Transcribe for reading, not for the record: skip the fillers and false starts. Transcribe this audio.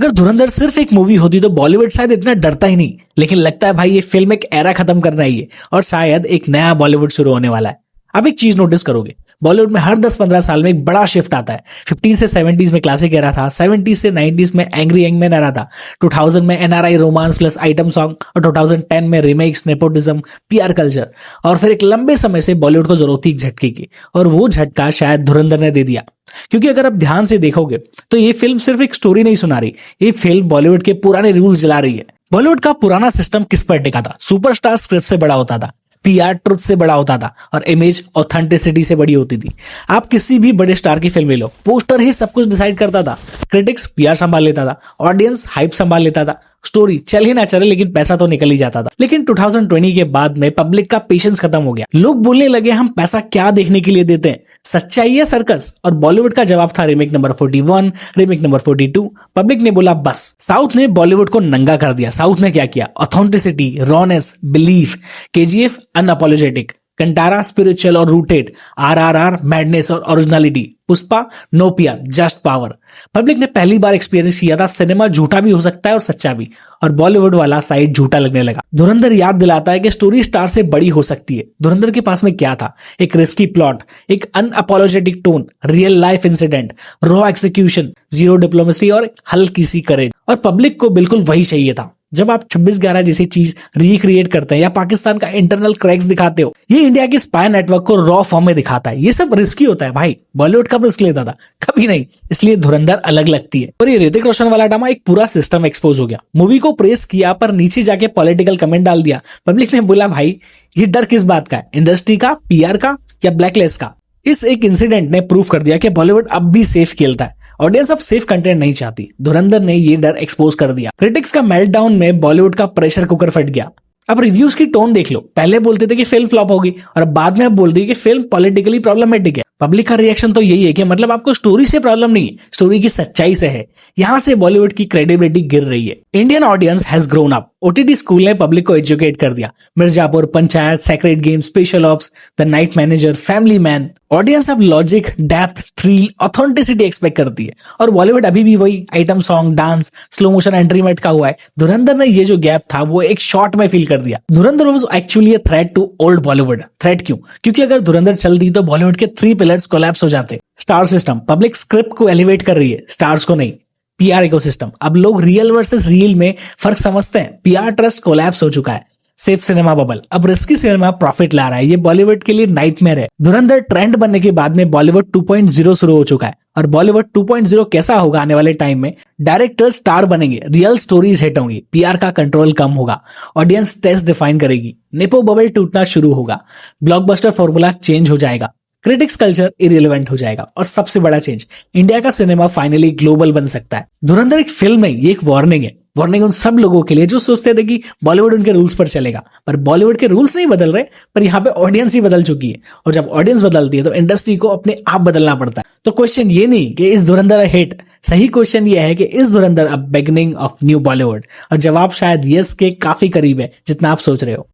अगर धुरंधर सिर्फ एक मूवी होती तो बॉलीवुड शायद इतना डरता ही नहीं, लेकिन लगता है भाई ये फिल्म एक एरा खत्म कर रही है और शायद एक नया बॉलीवुड शुरू होने वाला है। अब एक चीज नोटिस करोगे, बॉलीवुड में हर 10-15 साल में एक बड़ा शिफ्ट आता है। 15 से 70s में क्लासिक एरा था, 70s से 90s में एंग्री यंग मैन एरा था, 2000 में NRI romance plus item song और 2010 में रिमेक्स, नेपोटिज्म, पीआर कल्चर। और फिर एक लंबे समय से बॉलीवुड को जरूरत थी एक झटके की, और वो झटका शायद धुरंधर ने दे दिया। क्योंकि अगर आप ध्यान से देखोगे तो ये फिल्म सिर्फ एक स्टोरी नहीं सुना रही, ये फिल्म बॉलीवुड के पुराने रूल्स जला रही है। बॉलीवुड का पुराना सिस्टम किस पर टिका था? सुपरस्टार स्क्रिप्ट से बड़ा होता था, पीआर ट्रुथ से बड़ा होता था और इमेज ऑथेंटिसिटी से बड़ी होती थी। आप किसी भी बड़े स्टार की फिल्म ले लो, पोस्टर ही सब कुछ डिसाइड करता था। क्रिटिक्स पीआर संभाल लेता था, ऑडियंस हाइप संभाल लेता था, स्टोरी चल ही ना चले लेकिन पैसा तो निकल ही जाता था। लेकिन 2020 के बाद में पब्लिक का पेशेंस खत्म हो गया। लोग बोलने लगे हम पैसा क्या देखने के लिए देते हैं, सच्चाई या सर्कस? और बॉलीवुड का जवाब था remake number 41, remake number 42। Public ने बोला बस। साउथ ने बॉलीवुड को नंगा कर दिया। साउथ ने क्या किया? Authenticity, rawness, belief. KGF unapologetic, Kantara spiritual और रूटेड, आरआरआर मैडनेस और originality, Pushpa no PR just power. Public ने पहली बार एक्सपीरियंस किया था सिनेमा झूठा भी हो सकता है और सच्चा भी, और बॉलीवुड वाला साइड झूठा लगने लगा। धुरंधर याद दिलाता है कि स्टोरी स्टार से बड़ी हो सकती है। धुरंधर के पास में क्या था? एक रिस्की प्लॉट, एक unapologetic tone, real life incident, raw execution, zero diplomacy और हल्की सी करेज। और पब्लिक को बिल्कुल वही चाहिए था। जब आप 26/11 जैसी चीज रिक्रिएट करते हैं या पाकिस्तान का इंटरनल क्रैक्स दिखाते हो, ये इंडिया के स्पाई नेटवर्क को रॉ फॉर्म में दिखाता है। ये सब रिस्की होता है भाई। बॉलीवुड कब रिस्क लेता था? कभी नहीं। इसलिए धुरंधर अलग लगती है। और ये ऋतिक रोशन वाला ड्रामा, एक पूरा सिस्टम एक्सपोज हो गया। मूवी को प्रेस किया पर नीचे जाके पॉलिटिकल कमेंट डाल दिया। पब्लिक ने बोला भाई ये डर किस बात का है? इंडस्ट्री का, पीआर का या ब्लैकलिस्ट का? इस एक इंसिडेंट ने प्रूव कर दिया कि बॉलीवुड अब भी सेफ खेलता है। ऑडियंस अब सेफ कंटेंट नहीं चाहती। धुरंधर ने ये डर एक्सपोज कर दिया। क्रिटिक्स का मेल्टडाउन में बॉलीवुड का प्रेशर कुकर फट गया। अब रिव्यूज की टोन देख लो। पहले बोलते थे कि फिल्म फ्लॉप होगी और अब बाद में अब बोल रही है कि फिल्म पॉलिटिकली प्रॉब्लमेटिक है। पब्लिक का रिएक्शन तो यही है कि मतलब आपको स्टोरी से प्रॉब्लम नहीं है, स्टोरी की सच्चाई से है। यहां से बॉलीवुड की क्रेडिबिलिटी गिर रही है। Indian audience has grown up. OTT school ने पब्लिक को एजुकेट कर दिया। Mirzapur, Panchayat, sacred game, special ops, the night manager, family man. Audience अब logic, depth, thrill, authenticity expect करती है, और बॉलीवुड अभी भी वही item song, dance, slow motion entry में अटका हुआ है। धुरंधर ने ये जो गैप था वो एक शॉट में फील कर दिया। Dhurandhar was actually a threat to old Bollywood. Threat क्यों? क्योंकि अगर धुरंधर चलती तो बॉलीवुड के 3 पिलर्स कोलैप्स हो जाते। स्टार सिस्टम, पब्लिक स्क्रिप्ट को एलिवेट कर रही है, स्टार्स को नहीं। पीआर इकोसिस्टम, अब लोग रियल वर्सेस रील में फर्क समझते हैं। पीआर ट्रस्ट कोलैप्स हो चुका है। सेफ सिनेमा बबल, अब रिस्की सिनेमा प्रॉफिट ला रहा है। ये बॉलीवुड के लिए नाइटमेयर है। धुरंधर ट्रेंड बनने के बाद में बॉलीवुड 2.0 शुरू हो चुका है, और बॉलीवुड 2.0 कैसा होगा आने वाले टाइम में? डायरेक्टर्स स्टार बनेंगे, रियल स्टोरीज हिट होंगी, पीआर का कंट्रोल कम होगा, ऑडियंस टेस्ट डिफाइन करेगी, नेपो बबल टूटना शुरू होगा, ब्लॉकबस्टर फॉर्मूला चेंज हो जाएगा, क्रिटिक्स कल्चर इरिलेवेंट हो जाएगा, और सबसे बड़ा चेंज, इंडिया का सिनेमा फाइनली ग्लोबल बन सकता है। धुरंधर एक फिल्म नहीं, ये एक वार्निंग है। वार्निंग उन सब लोगों के लिए जो सोचते थे कि बॉलीवुड उनके रूल्स पर चलेगा, पर बॉलीवुड के रूल्स नहीं बदल रहे, पर यहाँ पे ऑडियंस ही बदल चुकी है। और जब ऑडियंस बदलती है तो इंडस्ट्री को अपने आप बदलना पड़ता है। तो क्वेश्चन ये नहीं कि इस धुरंधर हिट, सही क्वेश्चन ये है कि इस धुरंधर अब बिगिनिंग ऑफ न्यू बॉलीवुड। और जवाब शायद यस के काफी करीब है जितना आप सोच रहे हो।